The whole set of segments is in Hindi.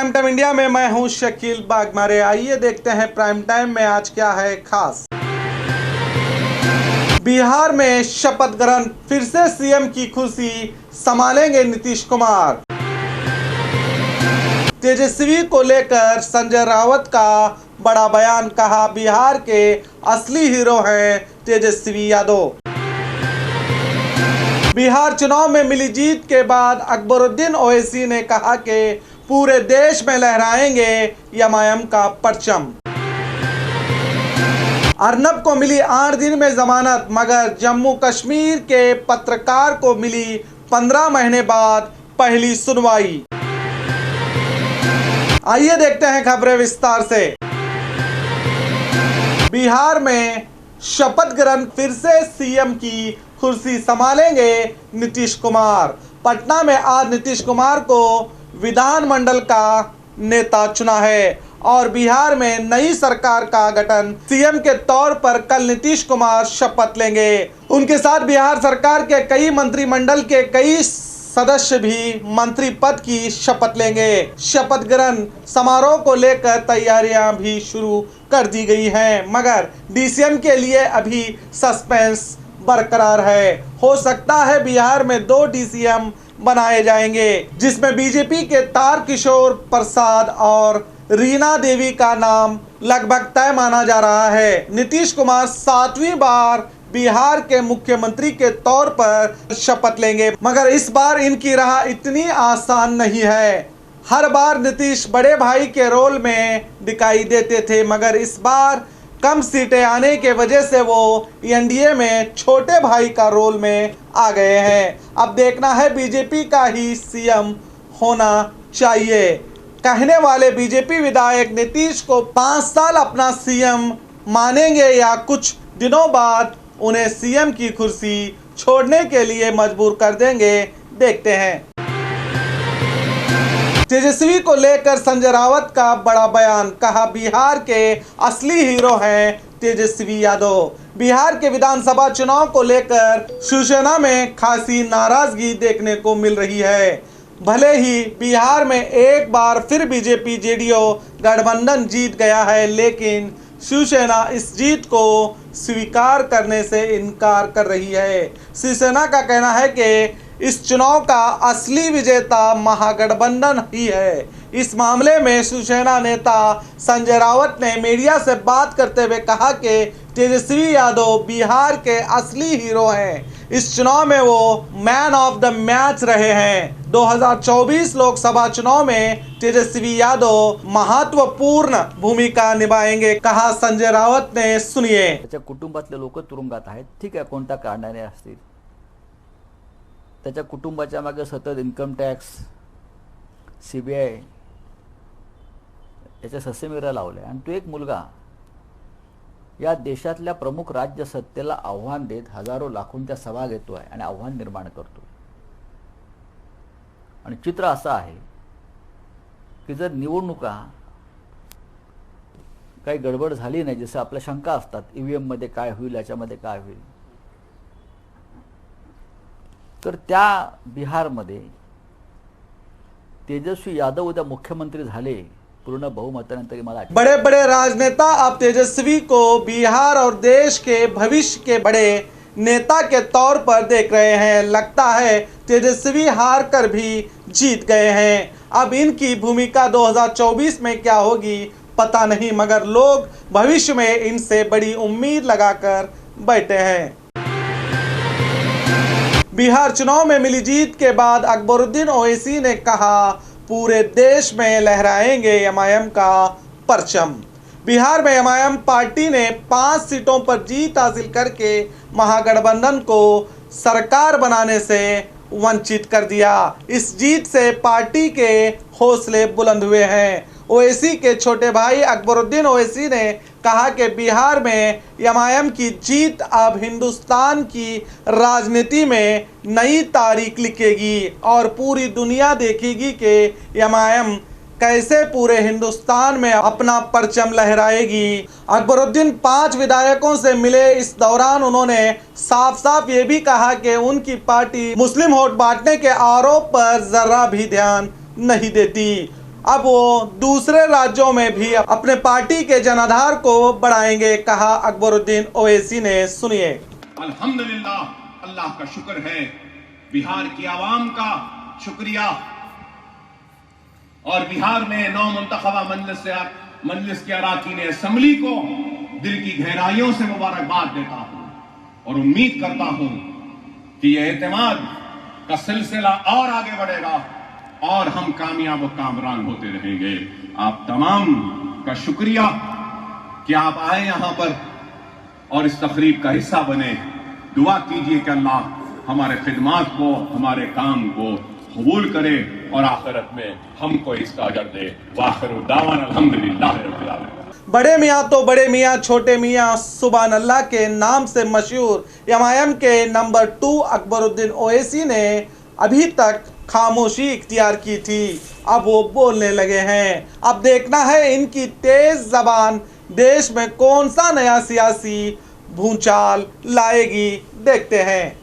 प्राइम टाइम इंडिया में मैं हूं शकील बागमारे। आइए देखते हैं प्राइम टाइम में आज क्या है खास। बिहार में शपथ ग्रहण, फिर से सीएम की कुर्सी संभालेंगे नीतीश कुमार। तेजस्वी को लेकर संजय रावत का बड़ा बयान, कहा बिहार के असली हीरो हैं तेजस्वी यादव। बिहार चुनाव में मिली जीत के बाद अकबरुद्दीन ओवैसी ने कहा कि पूरे देश में लहराएंगे एमआईएम का परचम। अर्नब को मिली 8 दिन में जमानत, मगर जम्मू कश्मीर के पत्रकार को मिली 15 महीने बाद पहली सुनवाई। आइए देखते हैं खबरें विस्तार से। बिहार में शपथ ग्रहण, फिर से सीएम की कुर्सी संभालेंगे नीतीश कुमार। पटना में आज नीतीश कुमार को विधानमंडल का नेता चुना है और बिहार में नई सरकार का गठन सीएम के तौर पर कल नीतीश कुमार शपथ लेंगे। उनके साथ बिहार सरकार के कई मंत्रिमंडल के कई सदस्य भी मंत्री पद की शपथ लेंगे। शपथ ग्रहण समारोह को लेकर तैयारियां भी शुरू कर दी गई हैं, मगर डीसीएम के लिए अभी सस्पेंस बरकरार है। हो सकता है बिहार में 2 डीसीएम बनाए जाएंगे, जिसमें बीजेपी के तारकिशोर प्रसाद और रीना देवी का नाम लगभग तय माना जा रहा है। नीतीश कुमार 7वीं बार बिहार के मुख्यमंत्री के तौर पर शपथ लेंगे, मगर इस बार इनकी राह इतनी आसान नहीं है। हर बार नीतीश बड़े भाई के रोल में दिखाई देते थे, मगर इस बार कम सीटें आने के वजह से वो एनडीए में छोटे भाई का रोल में आ गए हैं। अब देखना है बीजेपी का ही सीएम होना चाहिए। कहने वाले बीजेपी विधायक नीतीश को 5 साल अपना सीएम मानेंगे या कुछ दिनों बाद उन्हें सीएम की कुर्सी छोड़ने के लिए मजबूर कर देंगे, देखते हैं। तेजस्वी को लेकर संजय रावत का बड़ा बयान, कहा बिहार के असली हीरो हैं तेजस्वी यादव। बिहार के विधानसभा चुनाव को लेकर शिवसेना में खासी नाराजगी देखने को मिल रही है। भले ही बिहार में एक बार फिर बीजेपी जेडीयू गठबंधन जीत गया है, लेकिन शिवसेना इस जीत को स्वीकार करने से इनकार कर रही है। शिवसेना का कहना है कि इस चुनाव का असली विजेता महागठबंधन ही है। इस मामले में शिवसेना नेता संजय रावत ने मीडिया से बात करते हुए कहा कि तेजस्वी यादव बिहार के असली हीरो हैं। इस चुनाव में वो मैन ऑफ द मैच रहे हैं। 2024 लोकसभा चुनाव में तेजस्वी यादव महत्वपूर्ण भूमिका निभाएंगे, कहा संजय रावत ने। सुनिए। त्याच्या कुटुंबातले लोक तुरुंगात आहेत, ठीक आहे, कोणत्या कारणाने असतील। त्याच्या कुटुंबाच्या मागे सतत इन्कम टॅक्स, सीबीआय याच्या ससेमिरा लावले आणि तो एक मुलगा या देशातल्या प्रमुख राज्य सत्तेला आव्हान देत हजारो लाखोंच्या सभा घेतोय आणि आव्हान निर्माण करतोय। आणि चित्र असं आहे की जर निवडणुका काही गडबड झाली नाही, जसं आपल्या शंका असतात ईव्हीएम मध्ये काय होईल, याच्यामध्ये काय होईल, तर त्या बिहारमध्ये तेजस्वी यादव उद्या मुख्यमंत्री झाले पूर्ण बहुमतानंतर। मला बड़े बड़े राजनेता अब तेजस्वी को बिहार और देश के भविष्य के बड़े नेता के तौर पर देख रहे हैं। लगता है तेजस्वी हार कर भी जीत गए हैं। अब इनकी भूमिका 2024 में क्या होगी पता नहीं, मगर लोग भविष्य में इनसे बड़ी उम्मीद लगाकर बैठे हैं। बिहार चुनाव में मिली जीत के बाद अकबरुद्दीन ओवैसी ने कहा पूरे देश में लहराएंगे एमआईएम का परचम। बिहार में एमआईएम पार्टी ने 5 सीटों पर जीत हासिल करके महागठबंधन को सरकार बनाने से वंचित कर दिया। इस जीत से पार्टी के हौसले बुलंद हुए हैं। ओवैसी के छोटे भाई अकबरुद्दीन ओवैसी ने कहा कि बिहार में एमआईएम की जीत अब हिंदुस्तान की राजनीति में नई तारीख लिखेगी और पूरी दुनिया देखेगी कि एमआईएम कैसे पूरे हिंदुस्तान में अपना परचम लहराएगी। अकबरुद्दीन 5 विधायकों से मिले। इस दौरान उन्होंने साफ साफ ये भी कहा कि उनकी पार्टी मुस्लिम वोट बांटने के आरोप पर जरा भी ध्यान नहीं देती। अब वो दूसरे राज्यों में भी अपने पार्टी के जनाधार को बढ़ाएंगे, कहा अकबरुद्दीन ओवैसी ने। सुनिए। अल्हम्दुलिल्लाह, अल्लाह का शुक्र है, बिहार की आवाम का शुक्रिया, और बिहार में नौ मुंतखबा मजलिस के अराकीन असेंबली को दिल की गहराइयों से मुबारकबाद देता हूं और उम्मीद करता हूं कि यह एतमाद का सिलसिला और आगे बढ़ेगा और हम कामयाब और कामरान होते रहेंगे। आप तमाम का शुक्रिया कि आप आए यहां पर और इस तकरीब का हिस्सा बने। दुआ कीजिए कि अल्लाह हमारे खिदमात को, हमारे काम को कबूल करे और आखिरत में हमको इसका अजर दे। वाखिरु दावाना अल्हम्दुलिल्लाह रब्बिल आलमीन। बड़े मियाँ तो बड़े मियाँ, छोटे मियाँ सुभान अल्लाह के नाम से मशहूर एमआईएम के नंबर 2 अकबरुद्दीन ओवैसी ने अभी तक खामोशी इख्तियार की थी, अब वो बोलने लगे हैं। अब देखना है इनकी तेज जबान देश में कौन सा नया सियासी भूचाल लाएगी, देखते हैं।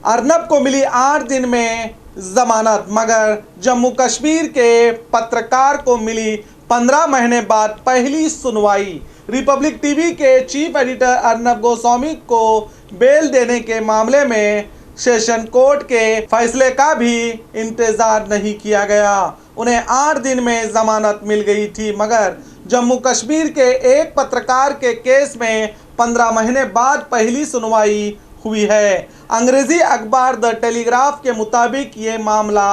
अर्नब को मिली 8 दिन में जमानत, मगर जम्मू कश्मीर के पत्रकार को मिली 15 महीने बाद पहली सुनवाई। रिपब्लिक टीवी के चीफ एडिटर अर्नब गोस्वामी को बेल देने के मामले में सेशन कोर्ट के फैसले का भी इंतजार नहीं किया गया। उन्हें 8 दिन में जमानत मिल गई थी, मगर जम्मू कश्मीर के एक पत्रकार के केस में 15 महीने बाद पहली सुनवाई हुई है। अंग्रेजी अखबार द टेलीग्राफ के मुताबिक ये मामला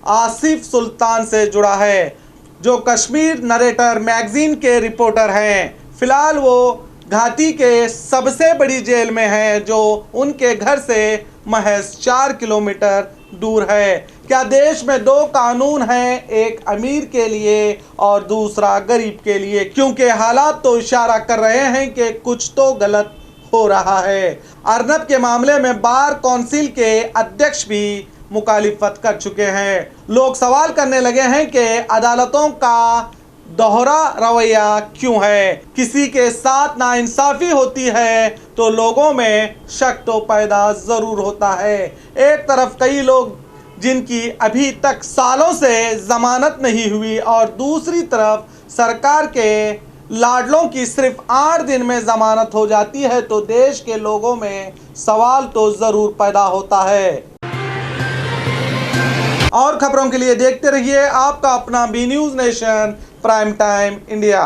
आसिफ सुल्तान से जुड़ा है, जो कश्मीर नरेटर मैगजीन के रिपोर्टर हैं। फिलहाल वो घाटी के सबसे बड़ी जेल में हैं, जो उनके घर से महज 4 किलोमीटर दूर है। क्या देश में 2 कानून हैं, एक अमीर के लिए और दूसरा गरीब के लिए? क्योंकि हालात तो इशारा कर रहे हैं कि कुछ तो गलत हो रहा है। अर्नब के मामले में बार काउंसिल के अध्यक्ष भी मुखालिफत कर चुके हैं। लोग सवाल करने लगे हैं कि अदालतों का दोहरा रवैया क्यों है। किसी के साथ नाइंसाफी होती है तो लोगों में शक तो पैदा जरूर होता है। एक तरफ कई लोग जिनकी अभी तक सालों से जमानत नहीं हुई, और दूसरी तरफ सरकार के लाडलों की सिर्फ 8 दिन में जमानत हो जाती है, तो देश के लोगों में सवाल तो जरूर पैदा होता है। और खबरों के लिए देखते रहिए आपका अपना B news nation prime time India.